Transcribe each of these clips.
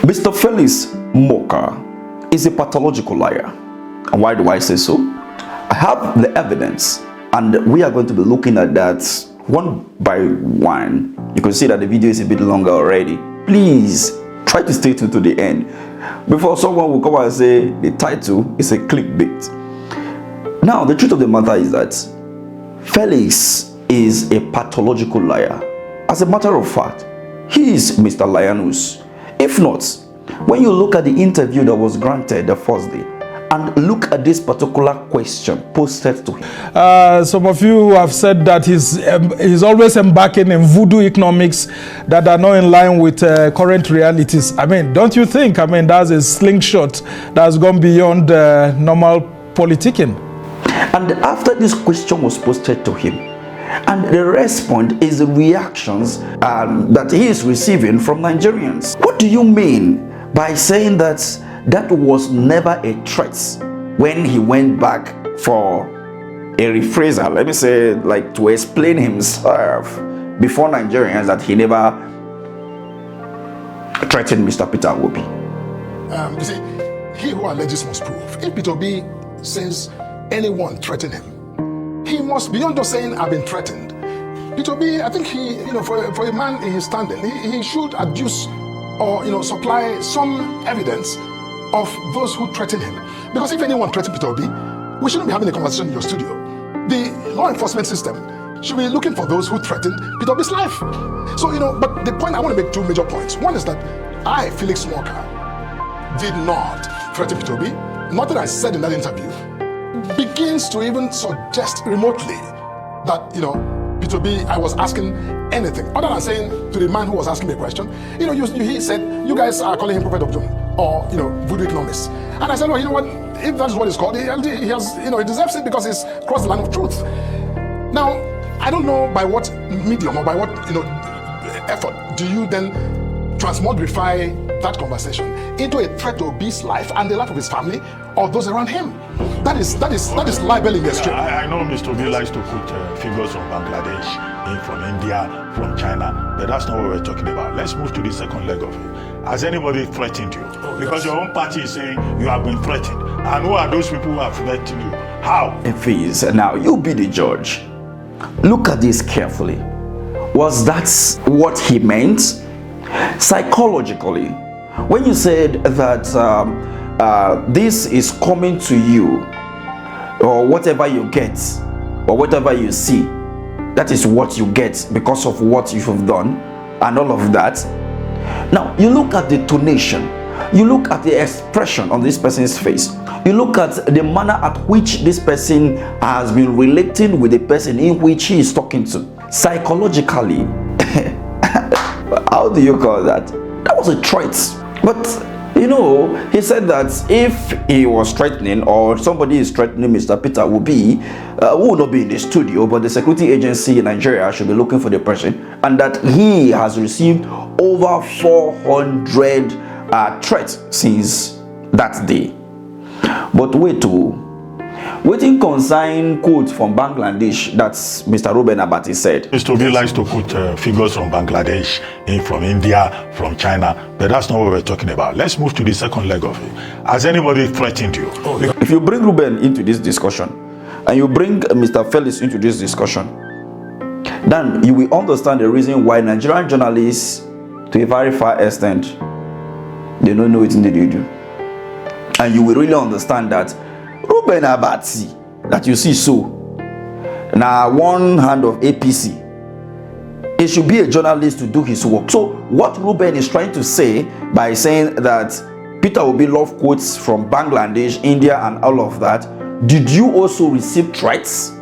Mr. Felix Morka is a pathological liar. And why do I say so? I have the evidence, and we are going to be looking at that one by one. You can see that the video is a bit longer already. Please try to stay tuned to the end before someone will come and say the title is a clickbait. Now, the truth of the matter is that Felix is a pathological liar. As a matter of fact, he is Mr. Lionus. If not, when you look at the interview that was granted the first day, and look at this particular question posted to him. Some of you have said that he's always embarking in voodoo economics that are not in line with current realities. I mean, don't you think? That's a slingshot that's gone beyond normal politicking. And after this question was posted to him, and the response is the reactions that he is receiving from Nigerians. What do you mean by saying that that was never a threat when he went back for a rephrasal? Let me say, like, to explain himself before Nigerians that he never threatened Mr. Peter Obi. You see, he who alleges must prove. If Peter Obi says anyone threatened him, he must, beyond just saying I've been threatened. Peter Obi, I think for a man in his standing, he should adduce or supply some evidence of those who threaten him. Because if anyone threatened Peter Obi, we shouldn't be having a conversation in your studio. The law enforcement system should be looking for those who threatened Peter Obi's life. So, but the point, I want to make two major points. One is that I, Felix Morka, did not threaten Peter Obi. Nothing I said in that interview begins to even suggest remotely that, Peter Obi, I was asking anything other than saying to the man who was asking me a question, he said, you guys are calling him Prophet of Doom or, voodoo economists. And I said, well, you know what, if that's what it's called, he has, he deserves it because he's crossed the line of truth. Now, I don't know by what medium or by what, effort do you then transmogrify that conversation into a threat to Obi's life and the life of his family or those around him. That is libeling extreme. I know Mr. Obi likes to put figures from Bangladesh, from India, from China, but that's not what we're talking about. Let's move to the second leg of it. Has anybody threatened you? Because your own party is saying you have been threatened. And who are those people who have threatened you? How? Please, now you be the judge. Look at this carefully. Was that what he meant? Psychologically, when you said that this is coming to you, or whatever you get, or whatever you see, that is what you get because of what you have done, and all of that. Now, you look at the tonation, you look at the expression on this person's face, you look at the manner at which this person has been relating with the person in which he is talking to. Psychologically, how do you call that? That was a threat. But he said that if he was threatening or somebody is threatening Mr. Peter Obi, who will not be in the studio, but the security agency in Nigeria should be looking for the person, and that he has received over 400 threats since that day. But waiting consign quote from Bangladesh, that's Mr. Ruben Abati said. Mr. Obi likes to put figures from Bangladesh, from India, from China, but that's not what we're talking about. Let's move to the second leg of it. Has anybody threatened you? If you bring Ruben into this discussion, and you bring Mr. Felix into this discussion, then you will understand the reason why Nigerian journalists, to a very far extent, they don't know what they do. And you will really understand that Ruben Abati, that you see now one hand of APC, it should be a journalist to do his work. So what Ruben is trying to say by saying that Peter Obi love quotes from Bangladesh, India, and all of that, did you also receive threats?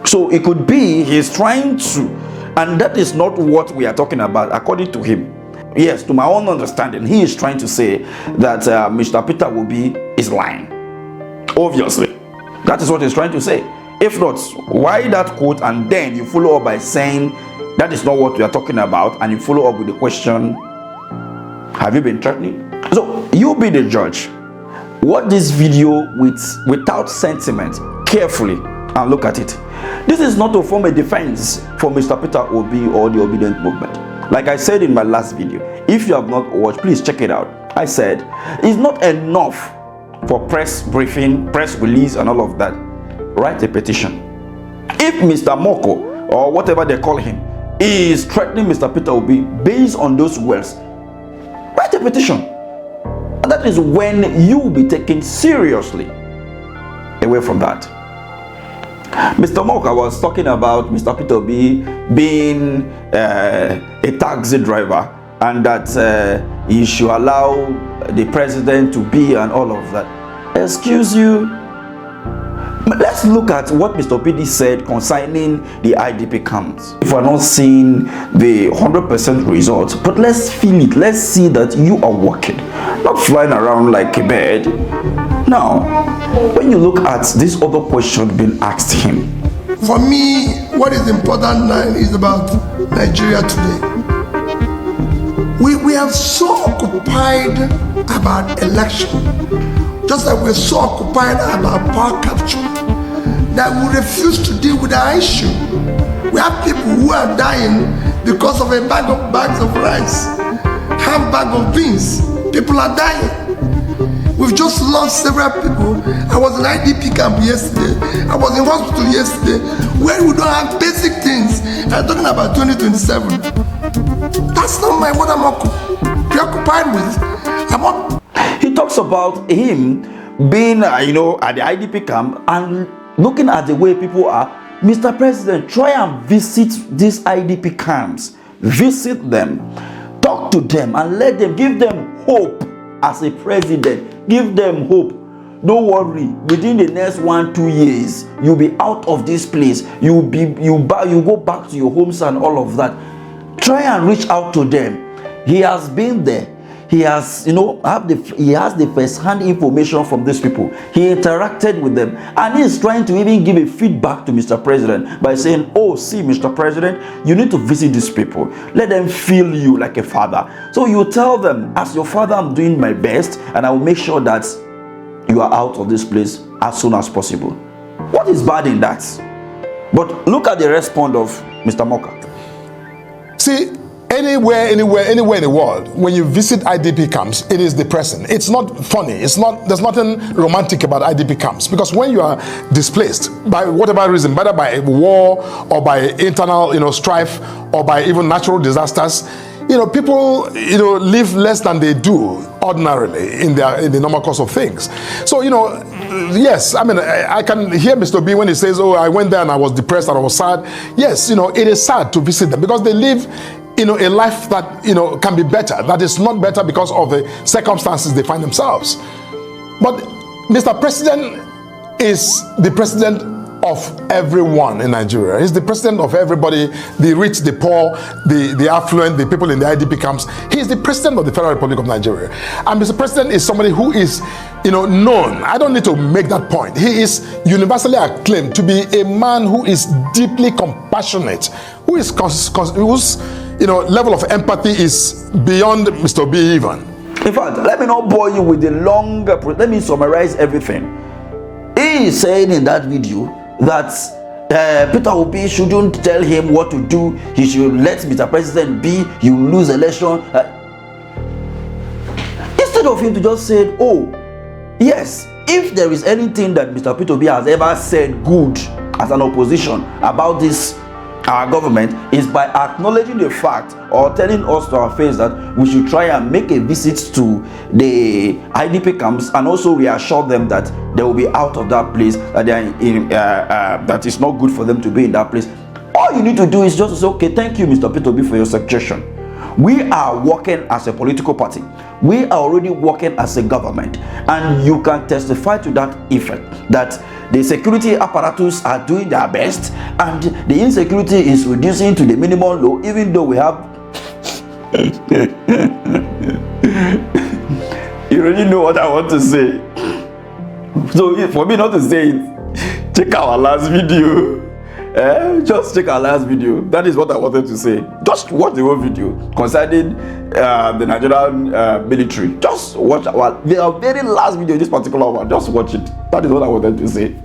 So it could be he's trying to, and that is not what we are talking about according to him. Yes, to my own understanding, he is trying to say that Mr. Peter Obi is lying. Obviously, that is what he's trying to say. If not, why that quote and then you follow up by saying that is not what we are talking about, and you follow up with the question, have you been threatening? So you be the judge. Watch this video without sentiment carefully and look at it. This is not to form a defense for Mr. Peter Obi or the obedient movement. Like I said in my last video, If you have not watched, please check it out. I said, it's not enough for press briefing, press release, and all of that. Write a petition. If Mr. Morka, or whatever they call him, is threatening Mr. Peter Obi based on those words, write a petition. And that is when you will be taken seriously away from that. Mr. Morka was talking about Mr. Peter Obi being a taxi driver, and that he should allow the president to be, and all of that. Excuse you. Let's look at what Mr. PD said concerning the IDP camps. If we're not seeing the 100% results, but let's feel it. Let's see that you are working, not flying around like a bird. Now, when you look at this other question being asked him, for me, what is important now is about Nigeria today. We are so occupied about election, just like we're so occupied about power capture, that we refuse to deal with our issue. We have people who are dying because of a bags of rice, half bag of beans. People are dying. We've just lost several people. I was in IDP camp yesterday. I was in hospital yesterday, where we don't have basic things. I'm talking about 2027. That's not what I'm preoccupied with. He talks about him being, at the IDP camp and looking at the way people are. Mr. President, try and visit these IDP camps. Visit them. Talk to them and let them, give them hope as a president. Give them hope. Don't worry, within the next 1-2 years, you'll be out of this place. You go back to your homes and all of that. Try and reach out to them. He has been there. He has, he has the first-hand information from these people. He interacted with them, and he is trying to even give a feedback to Mr. President by saying, oh, see, Mr. President, you need to visit these people. Let them feel you like a father. So you tell them, as your father, I'm doing my best, and I will make sure that you are out of this place as soon as possible. What is bad in that? But look at the response of Mr. Morka. See, anywhere in the world, when you visit IDP camps, it is depressing. It's not funny. There's nothing romantic about IDP camps, because when you are displaced by whatever reason, whether by war or by internal, strife, or by even natural disasters, people, live less than they do ordinarily in the normal course of things. So, yes, I can hear Mr. B when he says, oh, I went there and I was depressed and I was sad. Yes, it is sad to visit them, because they live a life that, can be better, that is not better because of the circumstances they find themselves. But Mr. President is the president of everyone in Nigeria. He's the president of everybody, the rich, the poor, the affluent, the people in the IDP camps. He is the president of the Federal Republic of Nigeria. And Mr. President is somebody who is, known. I don't need to make that point. He is universally acclaimed to be a man who is deeply compassionate, whose level of empathy is beyond Mr. B even. In fact, let me not bore you with the long, let me summarize everything. He is saying in that video that Peter Obi shouldn't tell him what to do. He should let Mr. President be. You lose election. Instead of him to just say, oh, yes, if there is anything that Mr. Peter Obi has ever said good as an opposition about this our government, is by acknowledging the fact or telling us to our face that we should try and make a visit to the IDP camps and also reassure them that they will be out of that place, that they are in, that is not good for them to be in that place. All you need to do is just to say, okay, thank you, Mr. Peter Obi, for your suggestion. We are working as a political party. We are already working as a government, and you can testify to that effect, that the security apparatus are doing their best and the insecurity is reducing to the minimum low, even though we have you already know what I want to say. So for me not to say it, check our last video. Just check our last video. That is what I wanted to say. Just watch the whole video concerning the Nigerian military. Just watch our very last video, this particular one. Just watch it. That is what I wanted to say.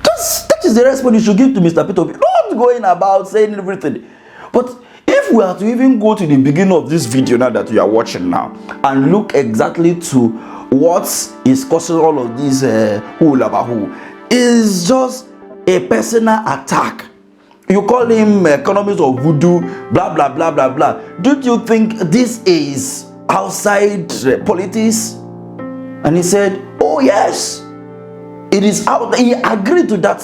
That is the response you should give to Mr. Peter Obi. Not going about saying everything. But if If we are to even go to the beginning of this video now that you are watching now and look exactly to what is causing all of this hulabahu, is just a personal attack. You call him economists of voodoo, blah blah blah blah blah. Don't you think this is outside politics? And he said, oh yes, it is out. He agreed to that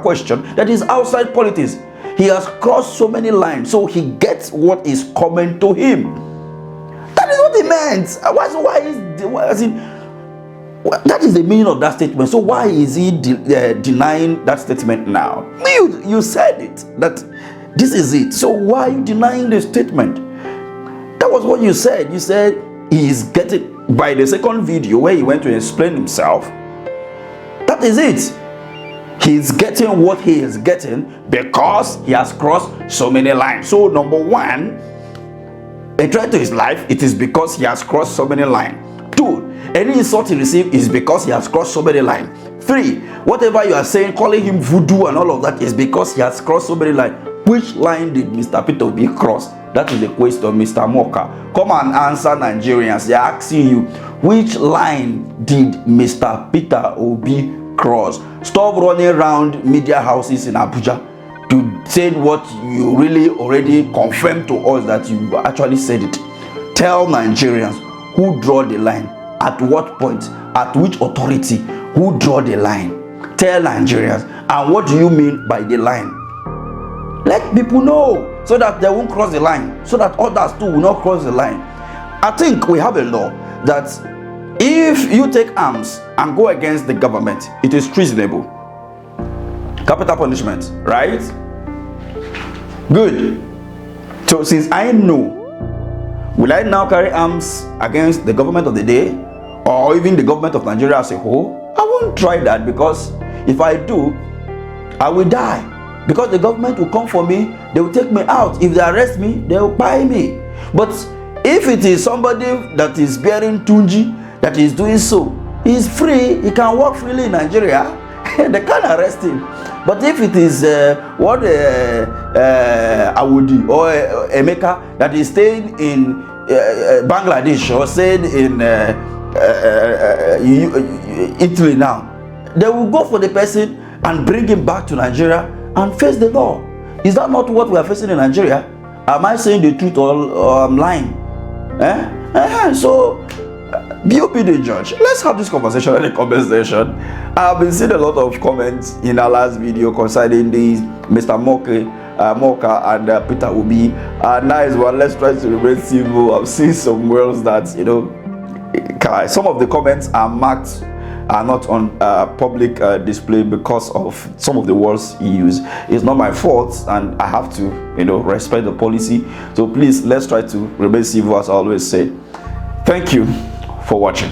question, that is outside politics. He has crossed so many lines, so he gets what is coming to him. That is what he meant. That is the meaning of that statement. So why is he denying that statement now? You said it, that this is it. So why are you denying the statement? That was what you said. You said he is getting, by the second video where he went to explain himself, that is it. He is getting what he is getting because he has crossed so many lines. So number one, a threat to his life, it is because he has crossed so many lines. 2, any insult he received is because he has crossed so many lines. 3, whatever you are saying, calling him voodoo and all of that, is because he has crossed so many lines. Which line did Mr. Peter Obi cross? That is the question, Mr. Morka. Come and answer Nigerians. They are asking you, which line did Mr. Peter Obi cross? Stop running around media houses in Abuja to say what you really already confirmed to us that you actually said it. Tell Nigerians who draw the line, at what point, at which authority, who draw the line. Tell Nigerians, and what do you mean by the line? Let people know so that they won't cross the line, so that others too will not cross the line. I think we have a law that if you take arms and go against the government, it is treasonable. Capital punishment, right? Good. So since I know, will I now carry arms against the government of the day, or even the government of Nigeria as a whole? I won't try that, because if I do, I will die. Because the government will come for me, they will take me out. If they arrest me, they will buy me. But if it is somebody that is bearing tunji, that is doing so, he is free, he can walk freely in Nigeria, they can't arrest him. But if it is Awudi or Emeka that is staying in Bangladesh or staying in Italy now, they will go for the person and bring him back to Nigeria and face the law. Is that not what we are facing in Nigeria? Am I saying the truth or I'm lying? So you be the judge. Let's have this conversation in the comment section. I've been seeing a lot of comments in our last video concerning these Mr. Morka and Peter Obi. Nice one. Let's try to remain civil. I've seen some words that, some of the comments are marked, are not on public display because of some of the words he used. It's not my fault, and I have to, respect the policy. So please, let's try to remain civil, as I always say. Thank you for watching.